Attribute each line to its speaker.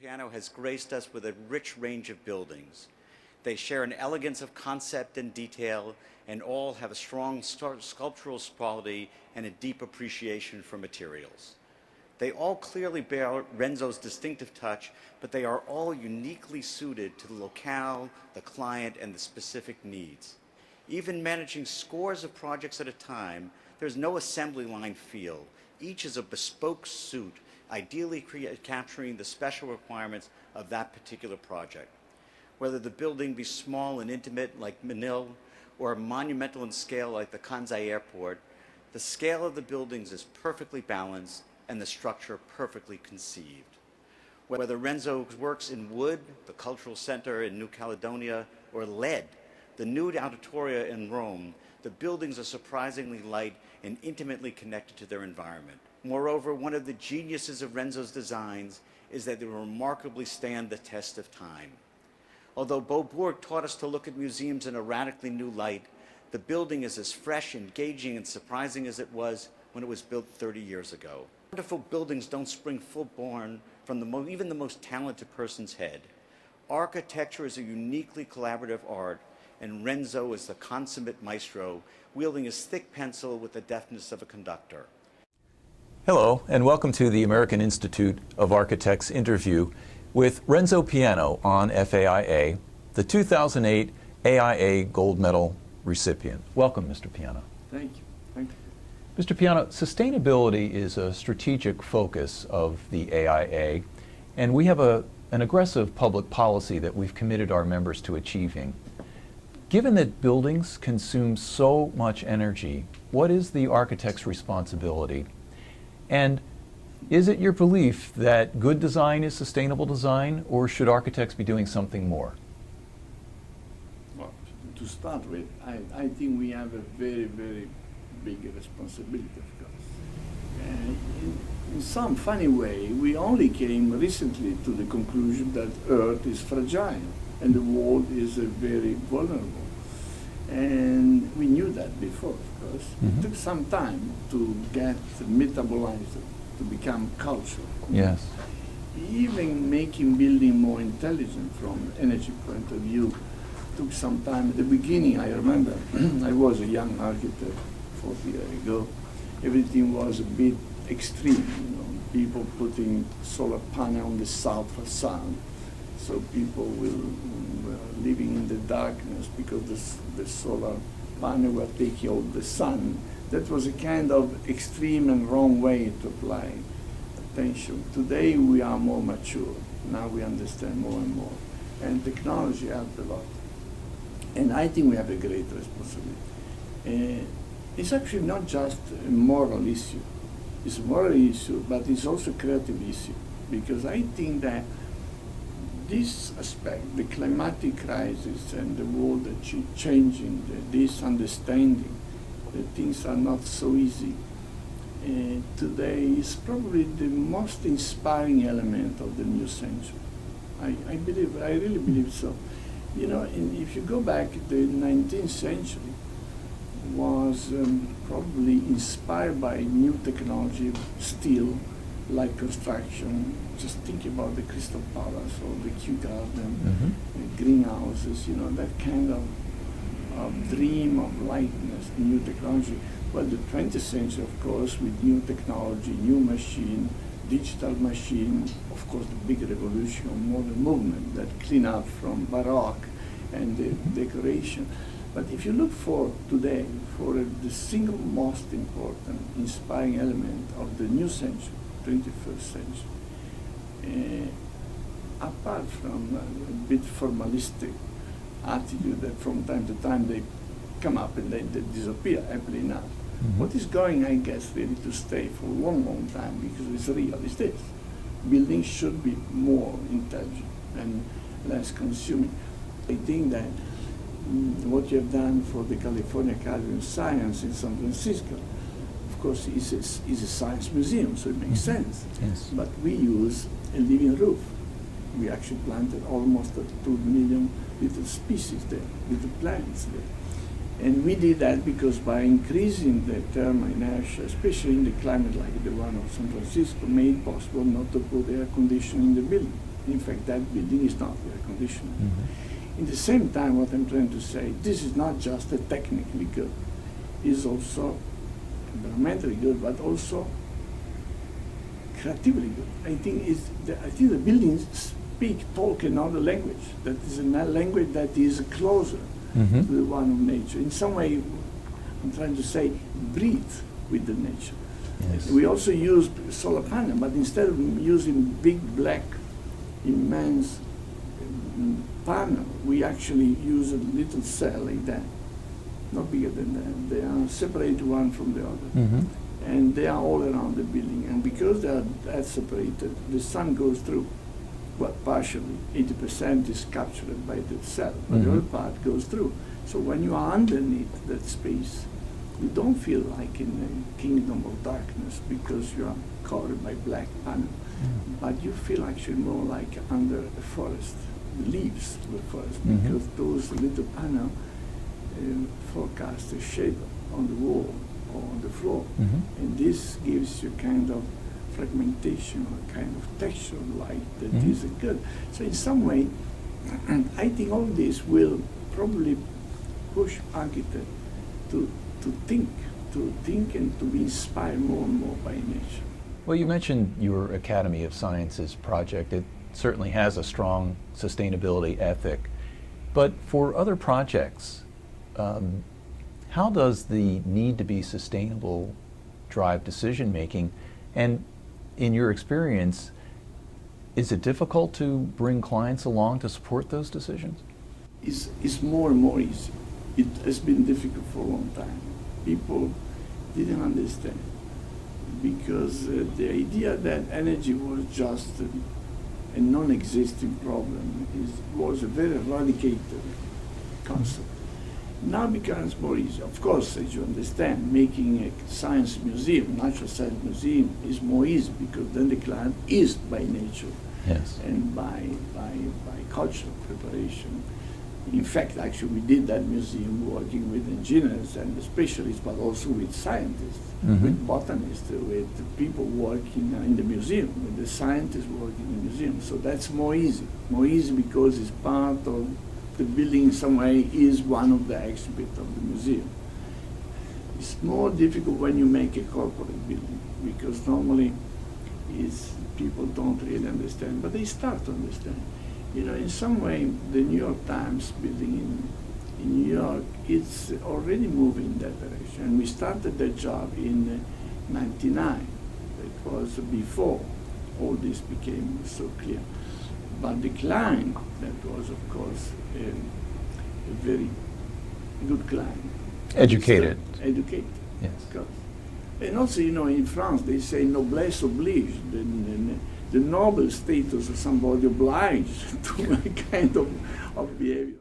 Speaker 1: Piano has graced us with a rich range of buildings. They share an elegance of concept and detail, and all have a strong sculptural quality and a deep appreciation for materials. They all clearly bear Renzo's distinctive touch, but they are all uniquely suited to the locale, the client, and the specific needs. Even managing scores of projects at a time, there's no assembly line feel. Each is a bespoke suit, ideally capturing the special requirements of that particular project. Whether the building be small and intimate like Manil, or monumental in scale like the Kansai Airport, the scale of the buildings is perfectly balanced and the structure perfectly conceived. Whether Renzo works in wood, the Cultural Center in New Caledonia, or lead, the new Auditoria in Rome, the buildings are surprisingly light and intimately connected to their environment. Moreover, one of the geniuses of Renzo's designs is that they remarkably stand the test of time. Although Beaubourg taught us to look at museums in a radically new light, the building is as fresh, engaging, and surprising as it was when it was built 30 years ago. Wonderful buildings don't spring full-born from even the most talented person's head. Architecture is a uniquely collaborative art, and Renzo is the consummate maestro, wielding his thick pencil with the deftness of a conductor.
Speaker 2: Hello, and welcome to the American Institute of Architects interview with Renzo Piano on FAIA, the 2008 AIA Gold Medal recipient. Welcome, Mr. Piano.
Speaker 3: Thank you. Thank you.
Speaker 2: Mr. Piano, sustainability is a strategic focus of the AIA, and we have an aggressive public policy that we've committed our members to achieving. Given that buildings consume so much energy, what is the architect's responsibility? And is it your belief that good design is sustainable design, or should architects be doing something more?
Speaker 3: Well, to start with, I think we have a very, very big responsibility, of course. And in some funny way, we only came recently to the conclusion that Earth is fragile and the world is very vulnerable. And we knew that before, of course. It took some time to get metabolized, to become culture.
Speaker 2: Yes.
Speaker 3: Even making building more intelligent from energy point of view took some time. At the beginning, I remember, I was a young architect 40 years ago. Everything was a bit extreme, you know, people putting solar panel on the south facade, so people were living in the darkness because the solar panel were taking all the sun. That was a kind of extreme and wrong way to apply attention. Today we are more mature. Now we understand more and more. And technology helped a lot. And I think we have a great responsibility. It's actually not just a moral issue. It's a moral issue, but it's also a creative issue. Because I think that this aspect, the climatic crisis and the world changing, this understanding that things are not so easy, today is probably the most inspiring element of the new century. I really believe so. You know, if you go back, the 19th century was probably inspired by new technology, steel, like construction. Just think about the Crystal Palace or the Kew Garden, greenhouses, you know, that kind of dream of lightness, new technology. Well, the 20th century, of course, with new technology, new machine, digital machine, of course, the big revolution of modern movement that clean up from Baroque and the decoration. But if you look for today, for the single most important inspiring element of the new century, 21st century, apart from a bit formalistic attitude that from time to time they come up and they disappear, happily enough. What is going, I guess, really to stay for a long, long time, because it's real, is this. Buildings should be more intelligent and less consuming. I think that what you have done for the California Academy of Science in San Francisco, of course, is a science museum, so it makes sense.
Speaker 2: Yes.
Speaker 3: But we use a living roof. We actually planted almost 2 million little species there, little plants there. And we did that because by increasing the thermal inertia, especially in the climate like the one of San Francisco, made it possible not to put air conditioning in the building. In fact, that building is not air conditioned.
Speaker 2: Mhm.
Speaker 3: In the same time, what I'm trying to say, this is not just a technically good, it's also environmentally good, but also creatively good. I think the buildings talk another language. That is a language that is closer
Speaker 2: Mhm.
Speaker 3: to the one of nature. In some way, I'm trying to say, breathe with the nature.
Speaker 2: Yes.
Speaker 3: We also use solar panel, but instead of using big black, immense panel, we actually use a little cell like that, not bigger than that. They are separated one from the other.
Speaker 2: Mhm.
Speaker 3: And they are all around the building. And because they are that separated, the sun goes through. Well, partially, 80% is captured by the cell, but the
Speaker 2: Mhm.
Speaker 3: other part goes through. So when you are underneath that space, you don't feel like in a kingdom of darkness because you are covered by black panel. But you feel actually more like under a forest, the leaves of the forest,
Speaker 2: Mhm.
Speaker 3: because those little panel forecast a shape on the wall or on the floor.
Speaker 2: Mhm.
Speaker 3: And this gives you kind of fragmentation or kind of texture of light that
Speaker 2: Mhm.
Speaker 3: is good. So in some way, I think all this will probably push architects to think and to be inspired more and more by nature.
Speaker 2: Well, you mentioned your Academy of Sciences project. It certainly has a strong sustainability ethic. But for other projects, how does the need to be sustainable drive decision making? And in your experience, is it difficult to bring clients along to support those decisions?
Speaker 3: It's more and more easy. It has been difficult for a long time. People didn't understand because the idea that energy was just a non-existing problem was a very eradicated concept. Now it becomes more easy. Of course, as you understand, making a science museum, natural science museum, is more easy because then the client is by nature
Speaker 2: Yes.
Speaker 3: and by cultural preparation. In fact, actually, we did that museum working with engineers and specialists, but also with scientists,
Speaker 2: Mhm.
Speaker 3: with botanists, with people working in the museum, with the scientists working in the museum. So that's more easy. More easy because it's part of the building in some way is one of the exhibits of the museum. It's more difficult when you make a corporate building because normally people don't really understand, but they start to understand. You know, in some way, the New York Times building in New York, it's already moving in that direction. And we started that job in '99. It was before all this became so clear. But the client, that was, of course, a very good client.
Speaker 2: Educated.
Speaker 3: Educated.
Speaker 2: Yes.
Speaker 3: Of course. And also, you know, in France, they say noblesse oblige. The noble status of somebody obliged to a kind of behavior.